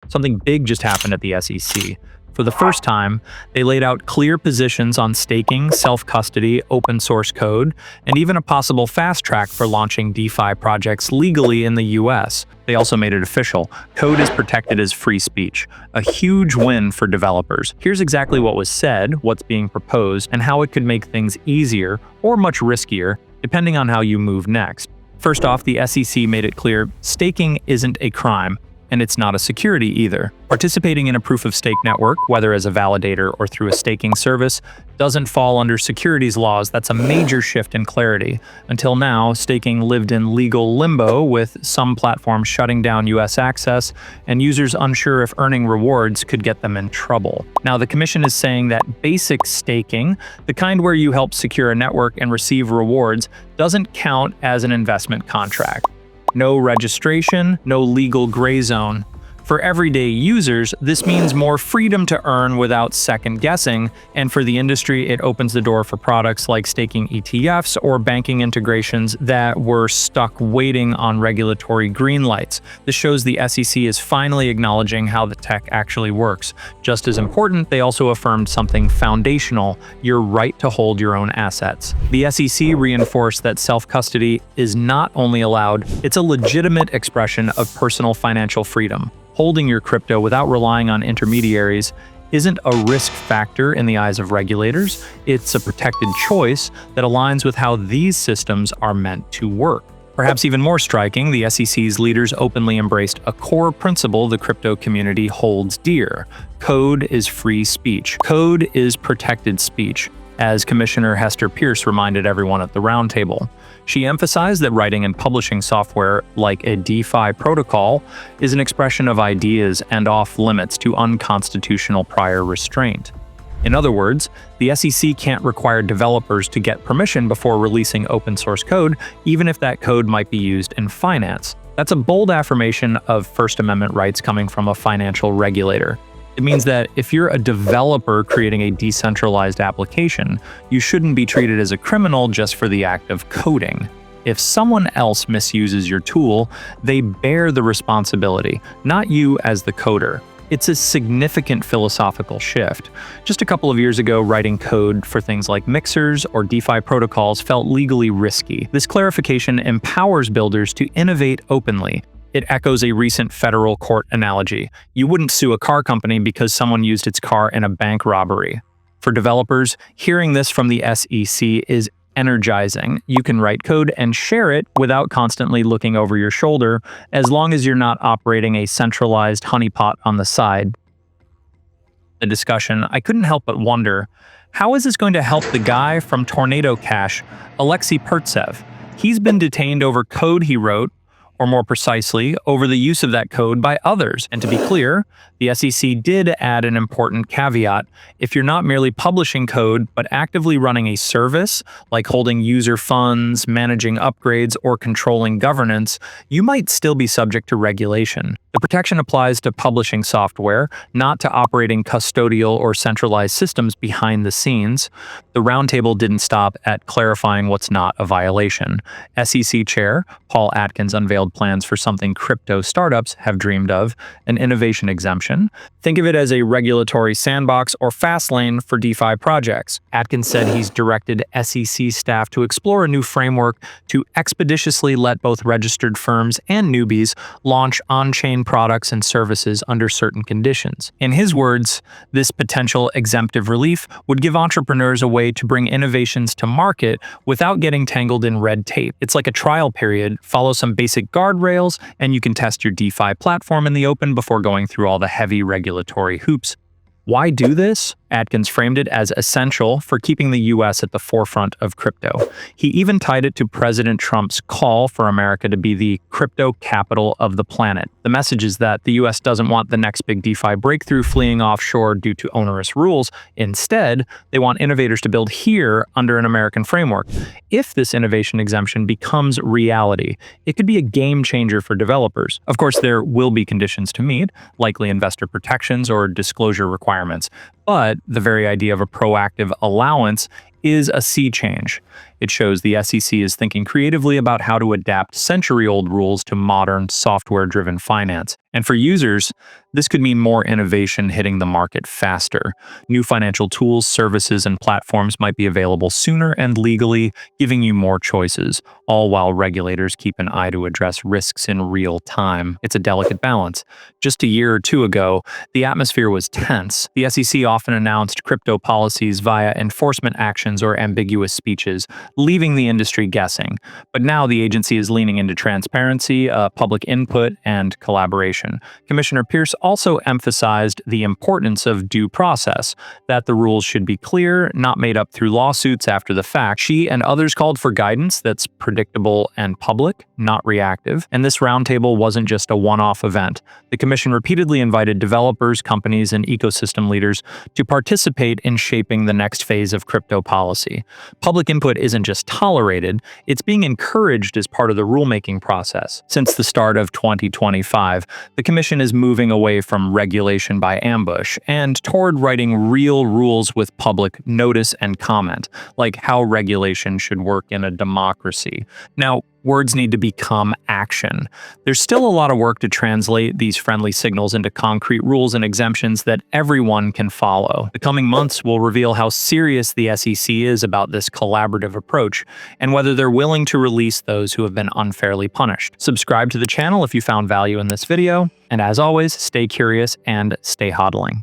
Something big just happened at the SEC. For the first time, they laid out clear positions on staking, self-custody, open source code, and even a possible fast track for launching DeFi projects legally in the US. They also made it official. Code is protected as free speech, a huge win for developers. Here's exactly what was said, what's being proposed, and how it could make things easier or much riskier, depending on how you move next. First off, the SEC made it clear staking isn't a crime, and it's not a security either. Participating in a proof-of-stake network, whether as a validator or through a staking service, doesn't fall under securities laws. That's a major shift in clarity. Until now, staking lived in legal limbo, with some platforms shutting down US access and users unsure if earning rewards could get them in trouble. Now, the commission is saying that basic staking, the kind where you help secure a network and receive rewards, doesn't count as an investment contract. No registration, no legal gray zone. For everyday users, this means more freedom to earn without second guessing, and for the industry, it opens the door for products like staking ETFs or banking integrations that were stuck waiting on regulatory green lights. This shows the SEC is finally acknowledging how the tech actually works. Just as important, they also affirmed something foundational: your right to hold your own assets. The SEC reinforced that self-custody is not only allowed, it's a legitimate expression of personal financial freedom. Holding your crypto without relying on intermediaries isn't a risk factor in the eyes of regulators. It's a protected choice that aligns with how these systems are meant to work. Perhaps even more striking, the SEC's leaders openly embraced a core principle the crypto community holds dear: code is free speech. Code is protected speech, as Commissioner Hester Peirce reminded everyone at the roundtable. She emphasized that writing and publishing software like a DeFi protocol is an expression of ideas and off-limits to unconstitutional prior restraint. In other words, the SEC can't require developers to get permission before releasing open-source code, even if that code might be used in finance. That's a bold affirmation of First Amendment rights coming from a financial regulator. It means that if you're a developer creating a decentralized application, you shouldn't be treated as a criminal just for the act of coding. If someone else misuses your tool, they bear the responsibility, not you as the coder. It's a significant philosophical shift. Just a couple of years ago, writing code for things like mixers or DeFi protocols felt legally risky. This clarification empowers builders to innovate openly. It echoes a recent federal court analogy. You wouldn't sue a car company because someone used its car in a bank robbery. For developers, hearing this from the SEC is energizing. You can write code and share it without constantly looking over your shoulder, as long as you're not operating a centralized honeypot on the side. The discussion, I couldn't help but wonder, how is this going to help the guy from Tornado Cash, Alexei Pertsev? He's been detained over code he wrote, or more precisely, over the use of that code by others. And to be clear, the SEC did add an important caveat. If you're not merely publishing code, but actively running a service, like holding user funds, managing upgrades, or controlling governance, you might still be subject to regulation. The protection applies to publishing software, not to operating custodial or centralized systems behind the scenes. The roundtable didn't stop at clarifying what's not a violation. SEC Chair Paul Atkins unveiled plans for something crypto startups have dreamed of: an innovation exemption. Think of it as a regulatory sandbox or fast lane for DeFi projects. Atkins said he's directed SEC staff to explore a new framework to expeditiously let both registered firms and newbies launch on-chain products and services under certain conditions. In his words, this potential exemptive relief would give entrepreneurs a way to bring innovations to market without getting tangled in red tape. It's like a trial period. Follow some basic guardrails, and you can test your DeFi platform in the open before going through all the heavy regulatory hoops. Why do this? Atkins framed it as essential for keeping the US at the forefront of crypto. He even tied it to President Trump's call for America to be the crypto capital of the planet. The message is that the US doesn't want the next big DeFi breakthrough fleeing offshore due to onerous rules. Instead, they want innovators to build here under an American framework. If this innovation exemption becomes reality, it could be a game changer for developers. Of course, there will be conditions to meet, likely investor protections or disclosure requirements. But the very idea of a proactive allowance is a sea change. It shows the SEC is thinking creatively about how to adapt century-old rules to modern, software-driven finance. And for users, this could mean more innovation hitting the market faster. New financial tools, services, and platforms might be available sooner and legally, giving you more choices, all while regulators keep an eye to address risks in real time. It's a delicate balance. Just a year or two ago, the atmosphere was tense. The SEC often announced crypto policies via enforcement actions or ambiguous speeches, leaving the industry guessing. But now the agency is leaning into transparency, public input, and collaboration. Commissioner Pierce also emphasized the importance of due process, that the rules should be clear, not made up through lawsuits after the fact. She and others called for guidance that's predictable and public, not reactive. And this roundtable wasn't just a one-off event. The commission repeatedly invited developers, companies, and ecosystem leaders to participate in shaping the next phase of crypto policy. Public input isn't just tolerated, it's being encouraged as part of the rulemaking process. Since the start of 2025, the Commission is moving away from regulation by ambush and toward writing real rules with public notice and comment, like how regulation should work in a democracy. Now, words need to become action. There's still a lot of work to translate these friendly signals into concrete rules and exemptions that everyone can follow. The coming months will reveal how serious the SEC is about this collaborative approach and whether they're willing to release those who have been unfairly punished. Subscribe to the channel if you found value in this video, and as always, stay curious and stay hodling.